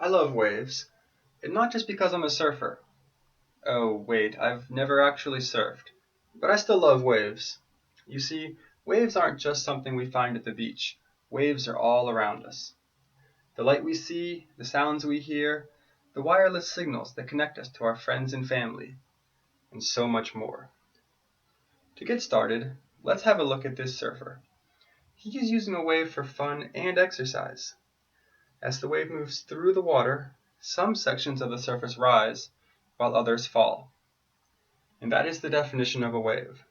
I love waves, and not just because I'm a surfer. Oh, wait, I've never actually surfed, but I still love waves. You see, waves aren't just something we find at the beach. Waves are all around us. The light we see, the sounds we hear, the wireless signals that connect us to our friends and family, and so much more. To get started, let's have a look at this surfer. He is using a wave for fun and exercise. As the wave moves through the water, some sections of the surface rise, while others fall. And that is the definition of a wave.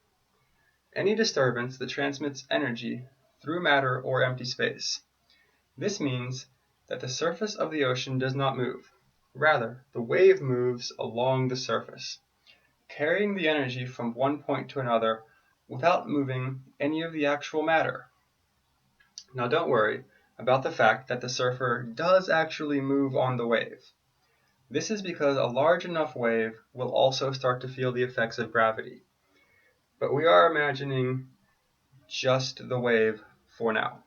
Any disturbance that transmits energy through matter or empty space. This means that the surface of the ocean does not move. Rather, the wave moves along the surface, carrying the energy from one point to another without moving any of the actual matter. Now don't worry about the fact that the surfer does actually move on the wave. This is because a large enough wave will also start to feel the effects of gravity. But we are imagining just the wave for now.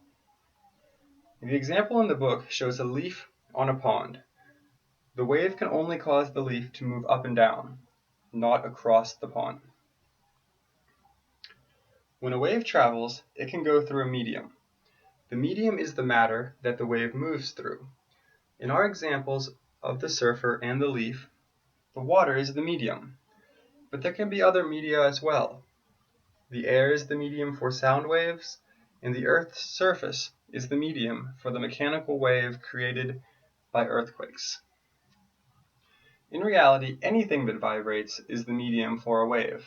The example in the book shows a leaf on a pond. The wave can only cause the leaf to move up and down, not across the pond. When a wave travels, it can go through a medium. The medium is the matter that the wave moves through. In our examples of the surfer and the leaf, the water is the medium, but there can be other media as well. The air is the medium for sound waves, and the Earth's surface is the medium for the mechanical wave created by earthquakes. In reality, anything that vibrates is the medium for a wave.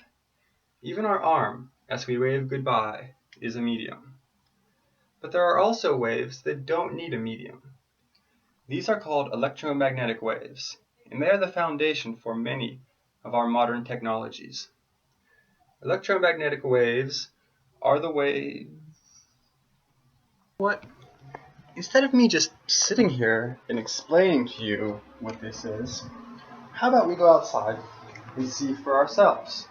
Even our arm, as we wave goodbye, is a medium. But there are also waves that don't need a medium. These are called electromagnetic waves, and they are the foundation for many of our modern technologies. Electromagnetic waves are the way... What? Instead of me just sitting here and explaining to you what this is, how about we go outside and see for ourselves?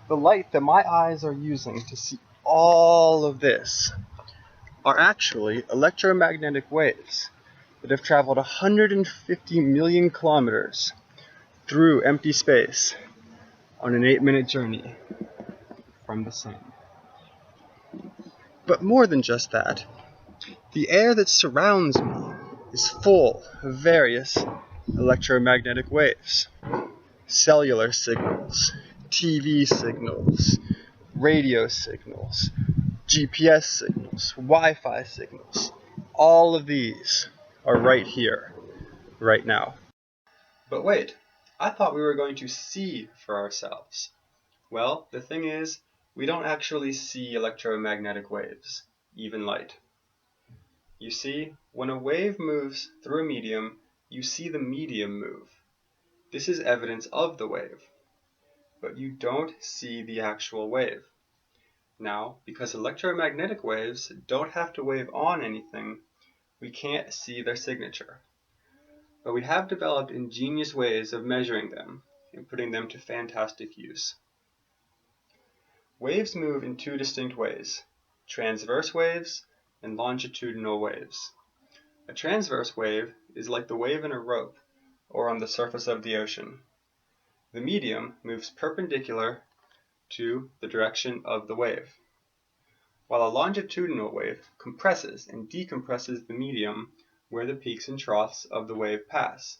The light that my eyes are using to see all of this are actually electromagnetic waves that have traveled 150 million kilometers through empty space on an 8-minute journey from the sun. But more than just that, the air that surrounds me is full of various electromagnetic waves. Cellular signals, TV signals, radio signals, GPS signals, Wi-Fi signals. All of these are right here, right now. But wait, I thought we were going to see for ourselves. Well, the thing is, we don't actually see electromagnetic waves, even light. You see, when a wave moves through a medium, you see the medium move. This is evidence of the wave. But you don't see the actual wave. Now, because electromagnetic waves don't have to wave on anything, we can't see their signature. But we have developed ingenious ways of measuring them and putting them to fantastic use. Waves move in two distinct ways: transverse waves and longitudinal waves. A transverse wave is like the wave in a rope or on the surface of the ocean. The medium moves perpendicular to the direction of the wave, while a longitudinal wave compresses and decompresses the medium where the peaks and troughs of the wave pass.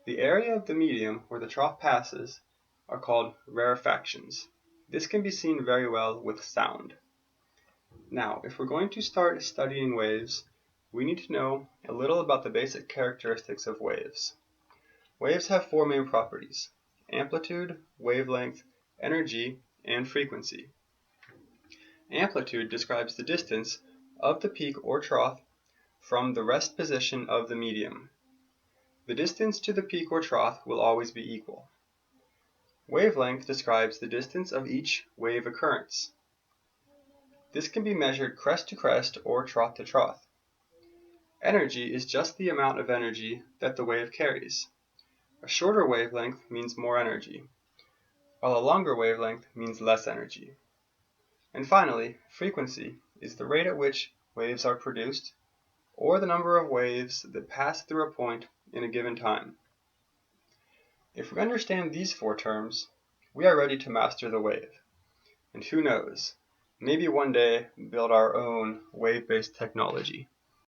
The area of the medium where the trough passes are called rarefactions. This can be seen very well with sound. Now, if we're going to start studying waves, we need to know a little about the basic characteristics of waves. Waves have four main properties: amplitude, wavelength, energy, and frequency. Amplitude describes the distance of the peak or trough from the rest position of the medium. The distance to the peak or trough will always be equal. Wavelength describes the distance of each wave occurrence. This can be measured crest to crest or trough to trough. Energy is just the amount of energy that the wave carries. A shorter wavelength means more energy, while a longer wavelength means less energy. And finally, frequency is the rate at which waves are produced or the number of waves that pass through a point in a given time. If we understand these four terms, we are ready to master the wave, and who knows, maybe one day build our own wave-based technology.